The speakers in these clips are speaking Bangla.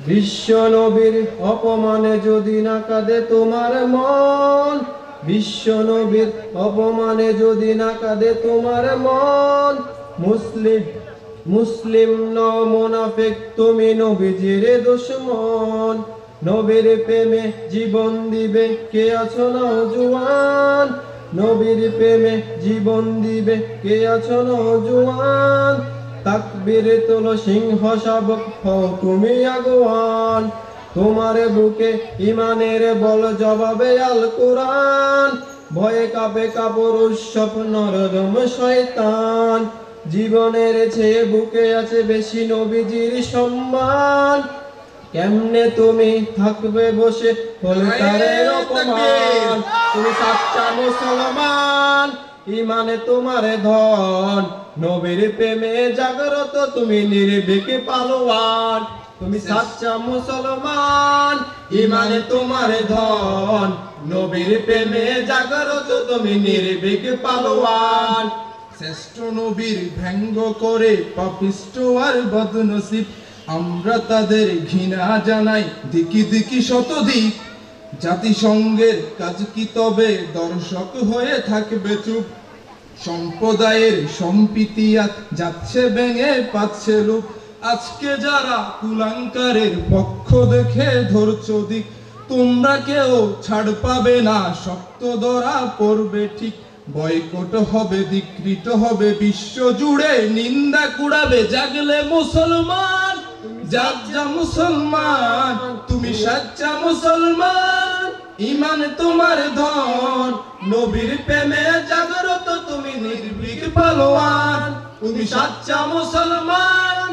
বিশ্ব নবীর অপমানে যদি না কাঁদে তোমার মন, বিশ্ব নবীর অপমানে যদি না কাঁদে তোমার মন, মুসলিম মুসলিম নও মুনাফিক তুমি নবীজির দুশমন। নবীর প্রেমে জীবন দিবে কে আছো নওজোয়ান, নবীর প্রেমে জীবন দিবে কে আছো নওজোয়ান। তাকবীর তোলো সিংহ শাবক হও তুমি আগুয়ান, তোমার বুকে ইমানের বল জবাবে আল কোরআন। ভয়ে কাঁপে কাপুরুষ সব নরদম শয়তান, জীবনের চেয়ে বুকে আছে বেশি নবীজির সম্মান। কেমনে তুমি থাকবে বসে হলে তারের অপমান, তুমি সাচ্চা মুসলমান ইমানে তোমার ধন, নবীর প্রেমে জাগ্রত তুমি নির্ভীক পালোয়ান। তুমি সাচ্চা মুসলমান ইমানে তোমার ধন, নবীর প্রেমে জাগ্রত তুমি নির্ভীক পালোয়ান। শ্রেষ্ঠ নবীর ব্যঙ্গ করে পাপিষ্ঠ আর বদনসিব, আমরা তাদের ঘৃণা জানাই দিকি দিকি শতদিক। জাতিসংঘের কাজ কি তবে দর্শক হয়ে থাকবে চুপ, সম্প্রদায়ের সম্প্রীতি আজ যাচ্ছে ভেঙে পাচ্ছে লুপ। আজকে যারা কুলাঙ্কারের পক্ষ দেখে ধরছো দিক, তোমরা কেউ ছাড় পাবে না, শক্ত ধরা পড়বে ঠিক। বয়কট হবে, ধিক্কৃত হবে বিশ্ব জুড়ে, নিন্দা কুড়াবে জাগলে মুসলমান। জাগজা মুসলমান তুমি সাচ্চা মুসলমান, ইমান তোমার ধন, নবীর প্রেমে জাগ্রত তুমি নির্ভীক পালোয়ান। তুমি সাচ্চা মুসলমান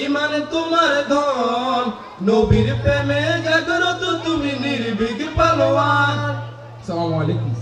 ইমান তোমার ধন, নবীর প্রেমে জাগ্রত তুমি নির্ভীক পালোয়ান। আসসালামু আলাইকুম।